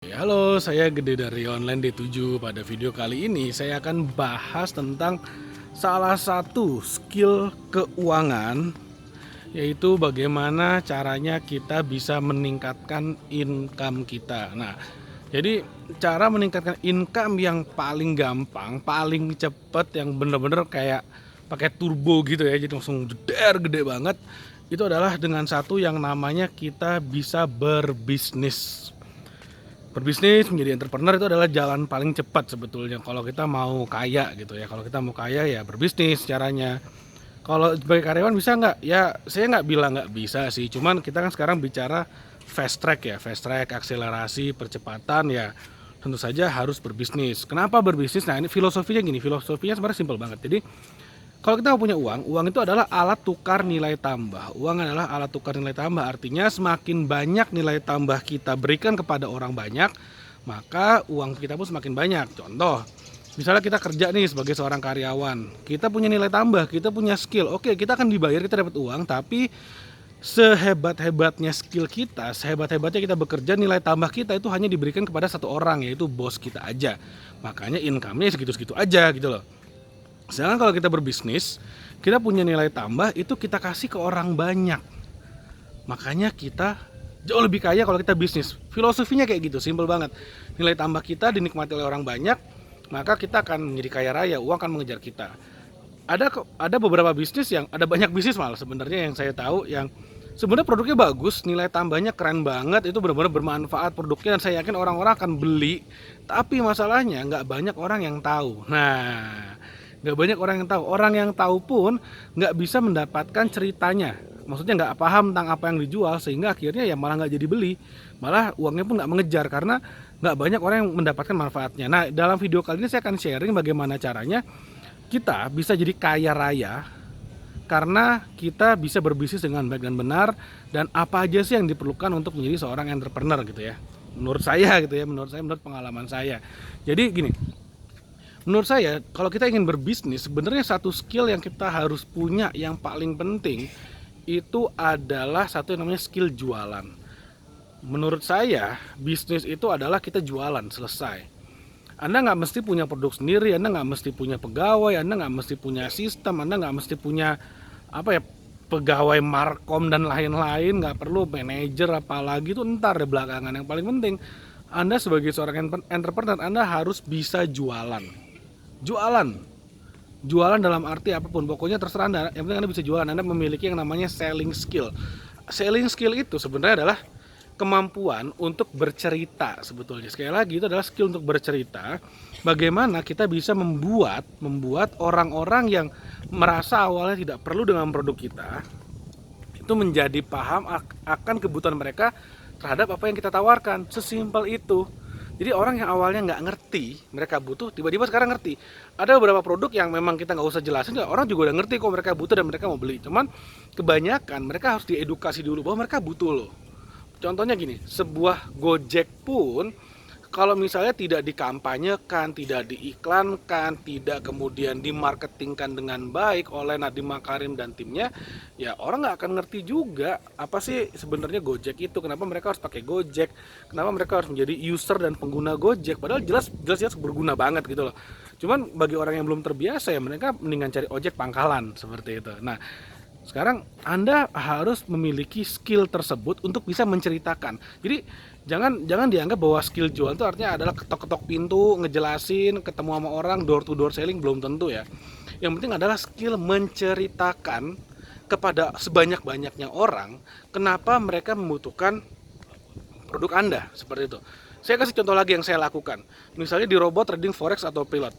Halo, saya Gede dari Online D7. Pada video kali ini saya akan bahas tentang salah satu skill keuangan, yaitu bagaimana caranya kita bisa meningkatkan income kita. Nah, jadi cara meningkatkan income yang paling gampang, paling cepet, yang bener-bener kayak pakai turbo gitu ya, jadi langsung gede banget, itu adalah dengan satu yang namanya kita bisa berbisnis. Berbisnis menjadi entrepreneur itu adalah jalan paling cepat sebetulnya kalau kita mau kaya gitu ya. Kalau kita mau kaya ya berbisnis caranya. Kalau sebagai karyawan bisa nggak? Ya saya nggak bilang nggak bisa sih. Cuman kita kan sekarang bicara fast track ya, fast track, akselerasi, percepatan ya. Tentu saja harus berbisnis. Kenapa berbisnis? Nah ini filosofinya gini, filosofinya sebenarnya simpel banget. Jadi kalau kita punya uang, uang itu adalah alat tukar nilai tambah. Uang adalah alat tukar nilai tambah, artinya semakin banyak nilai tambah kita berikan kepada orang banyak, maka uang kita pun semakin banyak. Contoh, misalnya kita kerja nih sebagai seorang karyawan, kita punya nilai tambah, kita punya skill. Oke, kita akan dibayar, kita dapat uang, tapi sehebat-hebatnya skill kita, sehebat-hebatnya kita bekerja, nilai tambah kita itu hanya diberikan kepada satu orang, yaitu bos kita aja. Makanya income-nya segitu-segitu aja gitu loh. Sedangkan kalau kita berbisnis, kita punya nilai tambah itu kita kasih ke orang banyak. Makanya kita jauh lebih kaya kalau kita bisnis. Filosofinya kayak gitu, simpel banget. Nilai tambah kita dinikmati oleh orang banyak, maka kita akan menjadi kaya raya, uang akan mengejar kita. Ada beberapa bisnis yang ada banyak bisnis malah sebenarnya yang saya tahu yang sebenarnya produknya bagus, nilai tambahnya keren banget, itu benar-benar bermanfaat produknya dan saya yakin orang-orang akan beli. Tapi masalahnya nggak banyak orang yang tahu. Nah, nggak banyak orang yang tahu. Orang yang tahu pun nggak bisa mendapatkan ceritanya. Maksudnya nggak paham tentang apa yang dijual sehingga akhirnya ya malah nggak jadi beli. Malah uangnya pun nggak mengejar karena nggak banyak orang yang mendapatkan manfaatnya. Nah dalam video kali ini saya akan sharing bagaimana caranya kita bisa jadi kaya raya karena kita bisa berbisnis dengan baik dan benar dan apa aja sih yang diperlukan untuk menjadi seorang entrepreneur gitu ya. Menurut saya gitu ya, menurut pengalaman saya. Jadi gini, menurut saya, kalau kita ingin berbisnis, sebenarnya satu skill yang kita harus punya yang paling penting itu adalah satu yang namanya skill jualan. Menurut saya, bisnis itu adalah kita jualan, selesai. Anda nggak mesti punya produk sendiri, Anda nggak mesti punya pegawai, Anda nggak mesti punya sistem, Anda nggak mesti punya apa ya pegawai markom dan lain-lain, nggak perlu manajer apalagi itu ntar deh belakangan. Yang paling penting, Anda sebagai seorang entrepreneur, Anda harus bisa jualan. Jualan dalam arti apapun, pokoknya terserah Anda, yang penting Anda bisa jualan. Anda memiliki yang namanya selling skill. Selling skill itu sebenarnya adalah kemampuan untuk bercerita sebetulnya. Sekali lagi itu adalah skill untuk bercerita. Bagaimana kita bisa membuat orang-orang yang merasa awalnya tidak perlu dengan produk kita itu menjadi paham akan kebutuhan mereka terhadap apa yang kita tawarkan. Sesimpel itu. Jadi orang yang awalnya nggak ngerti mereka butuh, tiba-tiba sekarang ngerti. Ada beberapa produk yang memang kita nggak usah jelasin, orang juga udah ngerti kok mereka butuh dan mereka mau beli. Cuman kebanyakan mereka harus diedukasi dulu bahwa mereka butuh loh. Contohnya gini, sebuah Gojek pun kalau misalnya tidak dikampanyekan, tidak diiklankan, tidak kemudian dimarketingkan dengan baik oleh Nadiem Makarim dan timnya, ya orang nggak akan ngerti juga apa sih sebenarnya Gojek itu, kenapa mereka harus pakai Gojek, kenapa mereka harus menjadi user dan pengguna Gojek, padahal jelas berguna banget gitu loh. Cuman bagi orang yang belum terbiasa ya mereka mendingan cari ojek pangkalan seperti itu. Nah, sekarang Anda harus memiliki skill tersebut untuk bisa menceritakan. Jadi jangan dianggap bahwa skill jual itu artinya adalah ketok-ketok pintu, ngejelasin, ketemu sama orang, door to door selling, belum tentu ya. Yang penting adalah skill menceritakan kepada sebanyak-banyaknya orang kenapa mereka membutuhkan produk Anda, seperti itu. Saya kasih contoh lagi yang saya lakukan. Misalnya di robot trading forex atau pilot.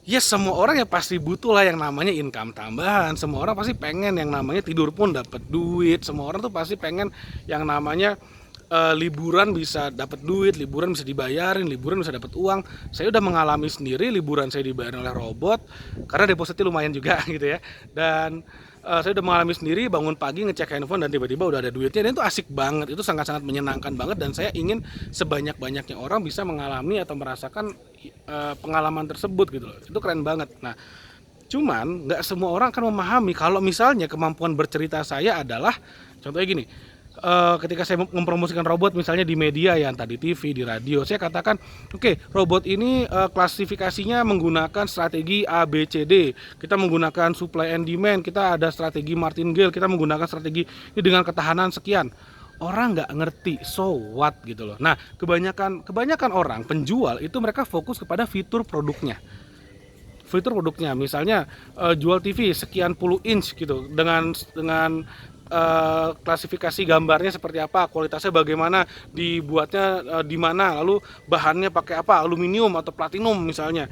Yes, semua orang ya pasti butuh lah yang namanya income tambahan. Semua orang pasti pengen yang namanya tidur pun dapat duit. Semua orang tuh pasti pengen yang namanya liburan bisa dapat duit, liburan bisa dibayarin, liburan bisa dapat uang. Saya udah mengalami sendiri liburan saya dibayarin oleh robot karena depositnya lumayan juga gitu ya. Dan saya udah mengalami sendiri bangun pagi ngecek handphone dan tiba-tiba udah ada duitnya, dan itu asik banget, itu sangat-sangat menyenangkan banget, dan saya ingin sebanyak-banyaknya orang bisa mengalami atau merasakan pengalaman tersebut gitu loh. Itu keren banget. Nah, cuman nggak semua orang akan memahami kalau misalnya kemampuan bercerita saya adalah contohnya gini, ketika saya mempromosikan robot misalnya di media ya, entah di TV, di radio, saya katakan, oke, robot ini klasifikasinya menggunakan strategi A, B, C, D. Kita menggunakan supply and demand, kita ada strategi martingale, kita menggunakan strategi ini dengan ketahanan sekian. Orang nggak ngerti, so what gitu loh. Nah, kebanyakan orang penjual itu mereka fokus kepada fitur produknya. Fitur produknya, misalnya jual TV sekian puluh inch gitu, dengan klasifikasi gambarnya seperti apa, kualitasnya bagaimana, dibuatnya di mana, lalu bahannya pakai apa, aluminium atau platinum misalnya.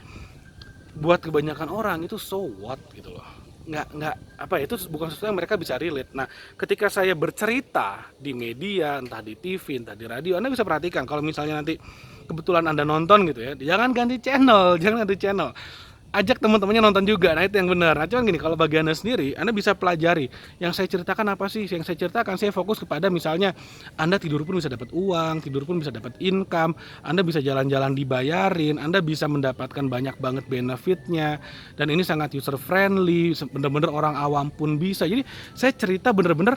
Buat kebanyakan orang itu so what gitu loh. Nggak apa ya, itu bukan sesuatu yang mereka bisa relate. Nah, ketika saya bercerita di media, entah di TV, entah di radio, Anda bisa perhatikan kalau misalnya nanti kebetulan Anda nonton gitu ya, jangan ganti channel, jangan ganti channel, ajak teman-temannya nonton juga. Nah, itu yang benar. Nah, cuman gini, kalau bagi Anda sendiri, Anda bisa pelajari yang saya ceritakan apa sih. Yang saya ceritakan, saya fokus kepada misalnya Anda tidur pun bisa dapat uang, tidur pun bisa dapat income, Anda bisa jalan-jalan dibayarin, Anda bisa mendapatkan banyak banget benefitnya, dan ini sangat user friendly, bener-bener orang awam pun bisa. Jadi saya cerita bener-bener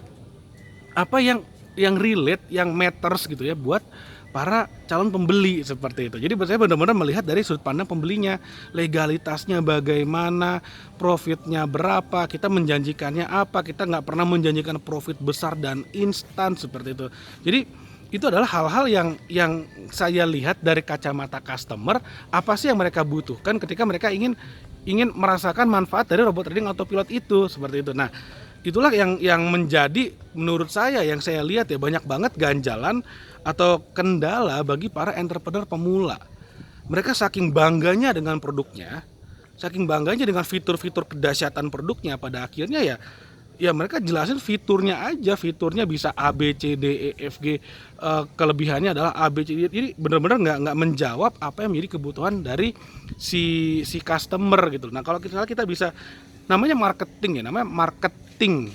apa yang relate, yang matters gitu ya buat para calon pembeli seperti itu. Jadi saya benar-benar melihat dari sudut pandang pembelinya, legalitasnya bagaimana, profitnya berapa, kita menjanjikannya apa, kita nggak pernah menjanjikan profit besar dan instan seperti itu. Jadi itu adalah hal-hal yang saya lihat dari kacamata customer, apa sih yang mereka butuhkan ketika mereka ingin merasakan manfaat dari robot trading autopilot itu seperti itu. Nah, itulah yang menjadi menurut saya, yang saya lihat ya, banyak banget ganjalan atau kendala bagi para entrepreneur pemula. Mereka saking bangganya dengan produknya, saking bangganya dengan fitur-fitur kedahsyatan produknya, pada akhirnya ya mereka jelasin fiturnya aja, fiturnya bisa A, B, C, D, E, F, G, kelebihannya adalah A, B, C, D. Jadi benar-benar nggak menjawab apa yang menjadi kebutuhan dari si customer gitu. Nah, kalau kita bisa, namanya marketing ya, namanya marketing,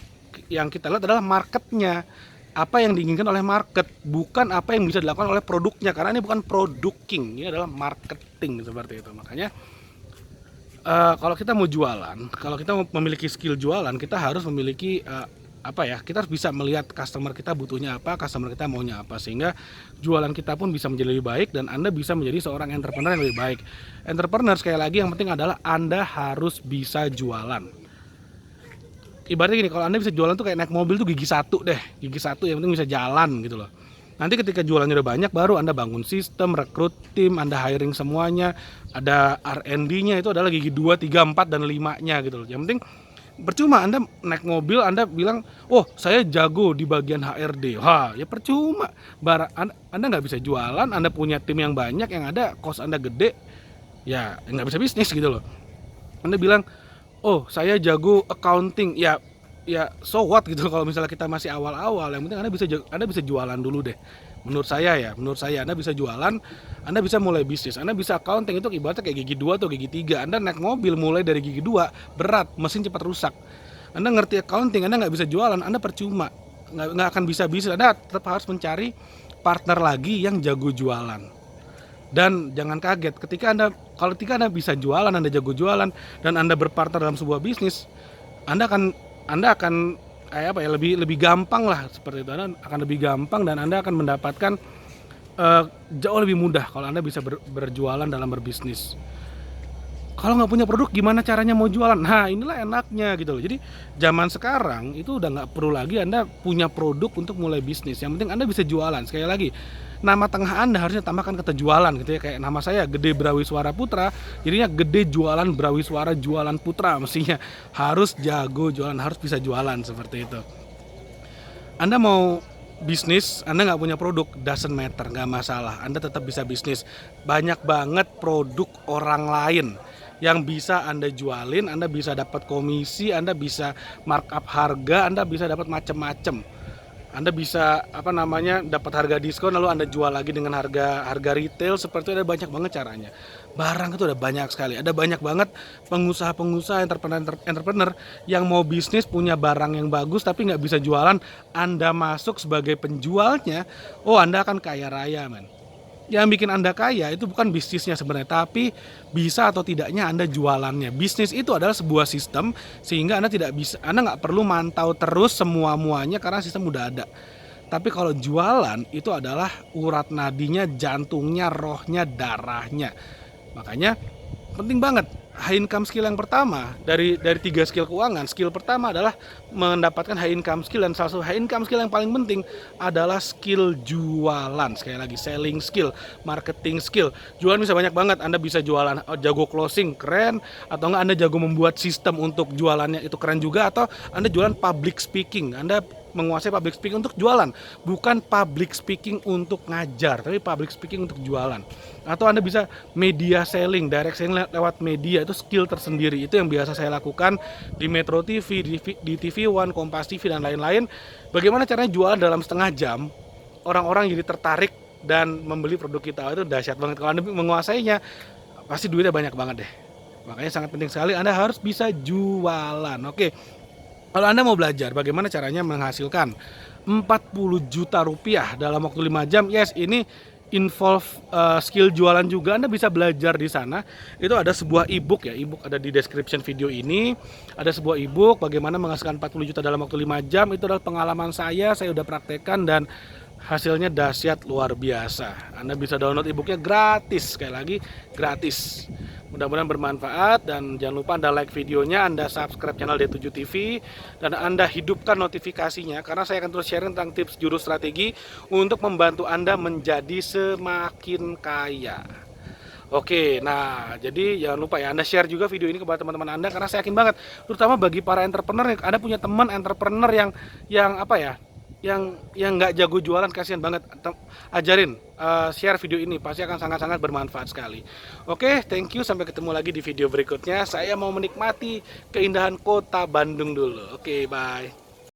yang kita lihat adalah marketnya, apa yang diinginkan oleh market, bukan apa yang bisa dilakukan oleh produknya, karena ini bukan producing, ini adalah marketing seperti itu. Makanya kalau kita mau jualan, kalau kita mau memiliki skill jualan, kita harus memiliki kita harus bisa melihat customer kita butuhnya apa, customer kita maunya apa, sehingga jualan kita pun bisa menjadi lebih baik dan Anda bisa menjadi seorang entrepreneur yang lebih baik. Entrepreneur, sekali lagi, yang penting adalah Anda harus bisa jualan. Ibaratnya gini, kalau Anda bisa jualan tuh kayak naik mobil tuh gigi satu deh, gigi satu yang penting bisa jalan gitu loh. Nanti ketika jualannya udah banyak, baru Anda bangun sistem, rekrut tim, Anda hiring semuanya, ada R&D-nya, itu adalah gigi 2, 3, 4, dan 5-nya gitu loh. Yang penting percuma Anda naik mobil, Anda bilang, oh saya jago di bagian HRD, ya percuma. Anda nggak bisa jualan, Anda punya tim yang banyak, yang ada cost Anda gede, ya nggak bisa bisnis gitu loh. Anda bilang, oh saya jago accounting, ya so what gitu. Kalau misalnya kita masih awal-awal, yang penting Anda bisa jualan dulu deh. Menurut saya Anda bisa jualan, Anda bisa mulai bisnis, Anda bisa accounting, itu ibaratnya kayak gigi 2 atau gigi 3. Anda naik mobil mulai dari gigi 2, berat, mesin cepat rusak. Anda ngerti accounting, Anda nggak bisa jualan, Anda percuma, nggak akan bisa bisnis. Anda tetap harus mencari partner lagi yang jago jualan. Dan jangan kaget ketika Anda bisa jualan, Anda jago jualan, dan Anda berpartner dalam sebuah bisnis, Anda akan lebih gampang lah seperti itu. Anda akan lebih gampang dan Anda akan mendapatkan jauh lebih mudah kalau Anda bisa berjualan dalam berbisnis. Kalau nggak punya produk, gimana caranya mau jualan? Nah, inilah enaknya gitu loh. Jadi zaman sekarang itu udah nggak perlu lagi Anda punya produk untuk mulai bisnis. Yang penting Anda bisa jualan. Sekali lagi, nama tengah Anda harusnya tambahkan kata jualan gitu ya. Kayak nama saya Gede Brawiswara Putra, jadinya Gede Jualan Brawiswara Jualan Putra. Mestinya harus jago jualan, harus bisa jualan seperti itu. Anda mau bisnis, Anda nggak punya produk, doesn't matter, nggak masalah, Anda tetap bisa bisnis. Banyak banget produk orang lain yang bisa Anda jualin, Anda bisa dapat komisi, Anda bisa markup harga, Anda bisa dapat macam-macam. Anda bisa dapat harga diskon, lalu Anda jual lagi dengan harga retail, seperti itu. Ada banyak banget caranya. Barang itu ada banyak sekali. Ada banyak banget pengusaha-pengusaha, entrepreneur yang mau bisnis, punya barang yang bagus tapi nggak bisa jualan. Anda masuk sebagai penjualnya, Anda akan kaya raya, man. Yang bikin Anda kaya itu bukan bisnisnya sebenarnya, tapi bisa atau tidaknya Anda jualannya. Bisnis itu adalah sebuah sistem, sehingga Anda nggak perlu mantau terus semua-muanya karena sistem udah ada. Tapi kalau jualan itu adalah urat nadinya, jantungnya, rohnya, darahnya. Makanya penting banget high income skill yang pertama dari 3 skill keuangan. Skill pertama adalah mendapatkan high income skill, dan salah satu high income skill yang paling penting adalah skill jualan. Sekali lagi, selling skill, marketing skill. Jualan bisa banyak banget. Anda bisa jualan jago closing, keren, atau enggak Anda jago membuat sistem untuk jualannya, itu keren juga. Atau Anda jualan public speaking, Anda menguasai public speaking untuk jualan, bukan public speaking untuk ngajar, tapi public speaking untuk jualan. Atau Anda bisa media selling, direct selling lewat media, itu skill tersendiri. Itu yang biasa saya lakukan di Metro TV, di TV One, Kompas TV, dan lain-lain. Bagaimana caranya jualan dalam setengah jam, orang-orang jadi tertarik dan membeli produk kita. Itu dahsyat banget. Kalau Anda menguasainya, pasti duitnya banyak banget deh. Makanya sangat penting sekali Anda harus bisa jualan. Oke. Kalau Anda mau belajar bagaimana caranya menghasilkan 40 juta rupiah dalam waktu 5 jam, yes, ini involve skill jualan juga. Anda bisa belajar di sana. Itu ada sebuah ebook ya, ebook ada di description video ini. Ada sebuah ebook bagaimana menghasilkan 40 juta dalam waktu 5 jam. Itu adalah pengalaman saya udah praktekkan dan hasilnya dahsyat luar biasa. Anda bisa download ebooknya gratis, sekali lagi gratis. Mudah-mudahan bermanfaat, dan jangan lupa Anda like videonya, Anda subscribe channel D7 TV, dan Anda hidupkan notifikasinya karena saya akan terus sharing tentang tips jurus strategi untuk membantu Anda menjadi semakin kaya. Oke, nah jadi jangan lupa ya Anda share juga video ini kepada teman-teman Anda, karena saya yakin banget, terutama bagi para entrepreneur, Anda punya teman entrepreneur yang apa ya, yang nggak jago jualan, kasihan banget. Ajarin, share video ini, pasti akan sangat-sangat bermanfaat sekali. Oke, thank you, sampai ketemu lagi di video berikutnya. Saya mau menikmati keindahan kota Bandung dulu. Oke, bye.